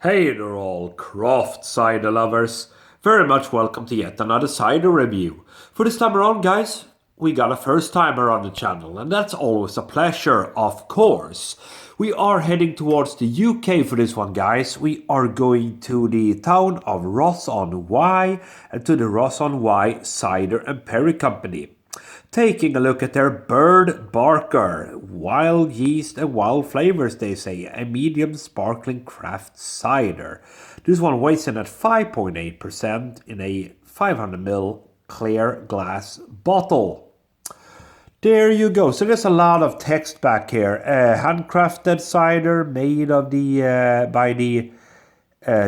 Hey there all craft cider lovers. Very much welcome to yet another cider review. For this time around guys, we got a first timer on the channel and that's always a pleasure, of course. We are heading towards the UK for this one guys. We are going to the town of Ross-on-Wye and to the Ross-on-Wye Cider and Perry Company. Taking a look at their Birdbarker, wild yeast and wild flavors they say, a medium sparkling craft cider. This one weighs in at 5.8% in a 500ml clear glass bottle. There you go. So there's a lot of text back here. Handcrafted cider made of the by the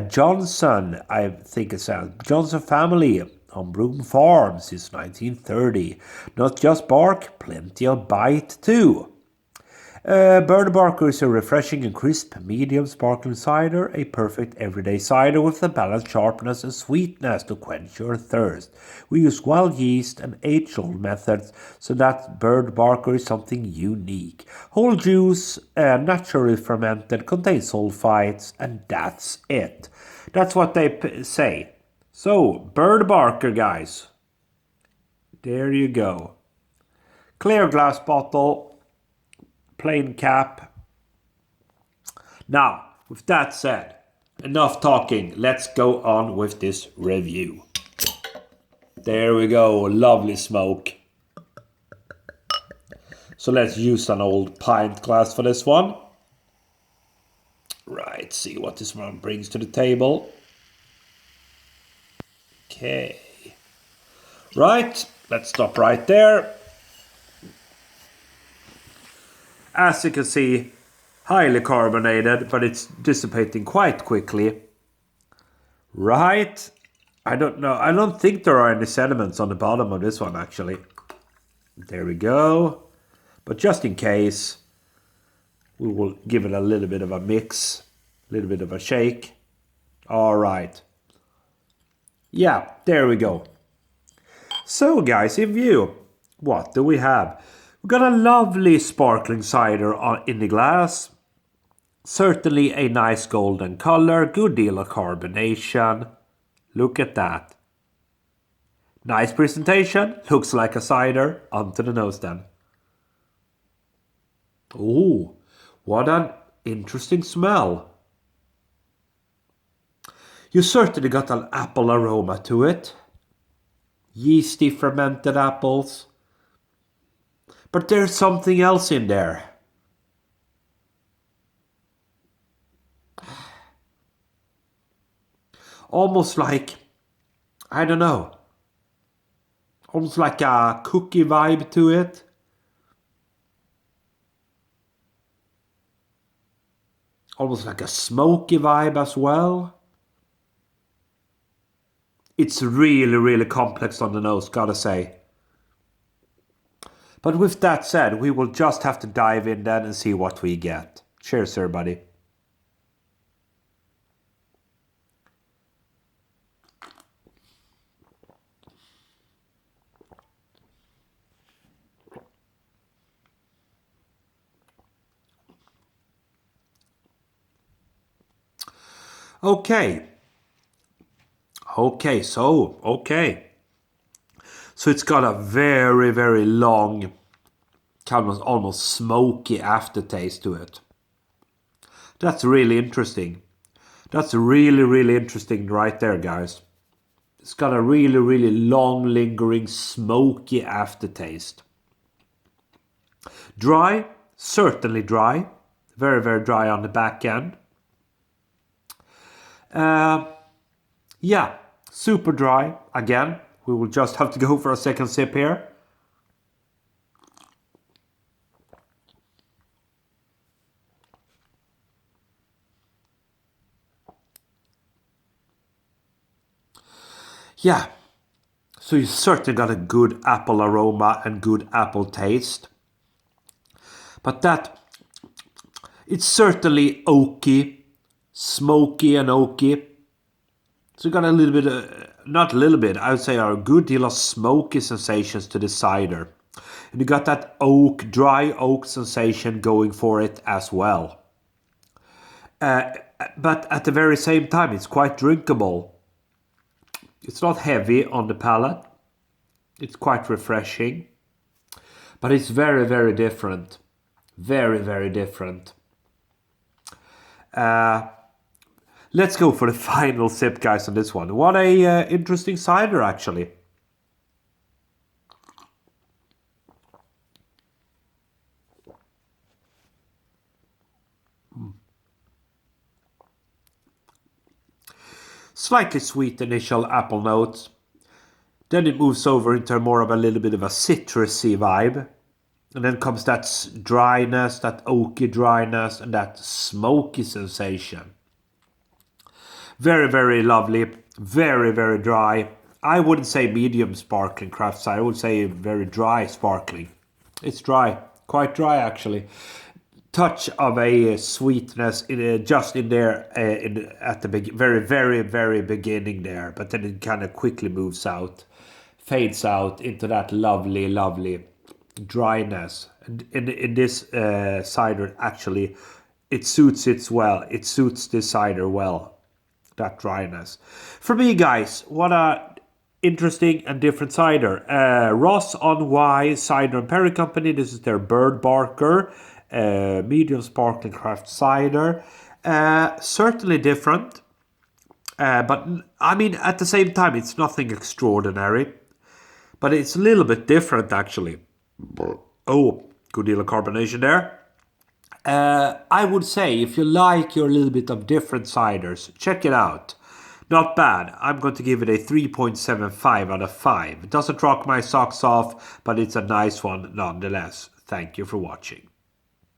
Johnson, I think it's Johnson family on Broom Farm since 1930. Not just bark, plenty of bite too. Birdbarker is a refreshing and crisp medium sparkling cider, a perfect everyday cider with a balanced sharpness and sweetness to quench your thirst. We use wild yeast and age-old methods, so that Birdbarker is something unique. Whole juice, naturally fermented, contains sulfites, and that's it. That's what they say. So, Birdbarker, guys. There you go. Clear glass bottle, plain cap. Now, with that said, enough talking. Let's go on with this review. There we go, lovely smoke. So let's use an old pint glass for this one. Right, see what this one brings to the table. Okay. Right, let's stop right there. As you can see, highly carbonated, but it's dissipating quite quickly. Right. I don't know. I don't think there are any sediments on the bottom of this one, actually. There we go. But just in case, we will give it a little bit of a mix, a little bit of a shake. All right. Yeah, there we go. So guys, in view, what do we have? We've got a lovely sparkling cider in the glass. Certainly a nice golden color, good deal of carbonation. Look at that. Nice presentation, looks like a cider. Onto the nose then. Oh, what an interesting smell. You certainly got an apple aroma to it. Yeasty fermented apples. But there's something else in there. Almost like, I don't know. Almost like a cookie vibe to it. Almost like a smoky vibe as well. It's really, really complex on the nose, gotta say. But with that said, we will just have to dive in then and see what we get. Cheers, everybody. Okay. So it's got a very, very long, kind of almost smoky aftertaste to it. That's really interesting. That's really, really interesting right there, guys. It's got a really, really long, lingering, smoky aftertaste. Dry, certainly dry. Very, very dry on the back end. Yeah, super dry. Again, we will just have to go for a second sip here. Yeah, so you certainly got a good apple aroma and good apple taste. But it's certainly oaky, smoky and oaky. So you got a little bit, not a little bit, I would say a good deal of smoky sensations to the cider. And you got that dry oak sensation going for it as well. but at the very same time, it's quite drinkable. It's not heavy on the palate. It's quite refreshing. But it's very, very different. Very, very different. Let's go for the final sip, guys, on this one. What a interesting cider, actually. Slightly sweet initial apple notes. Then it moves over into more of a little bit of a citrusy vibe. And then comes that dryness, that oaky dryness, and that smoky sensation. Very, very lovely. Very, very dry. I wouldn't say medium sparkling craft cider. I would say very dry sparkling. It's dry. Quite dry, actually. Touch of a sweetness just in there at the very, very, very beginning there. But then it kind of quickly moves out. Fades out into that lovely, lovely dryness. And in this cider, actually, it suits it well. It suits this cider well, that dryness. For me, guys, what a interesting and different cider. Ross on Y Cider and Perry Company. This is their Birdbarker medium sparkling craft cider. Certainly different. But I mean, at the same time, it's nothing extraordinary. But it's a little bit different, actually. Oh, good deal of carbonation there. I would say if you like your little bit of different ciders, check it out. Not bad. I'm going to give it a 3.75 out of 5. It doesn't rock my socks off, but it's a nice one nonetheless. Thank you for watching.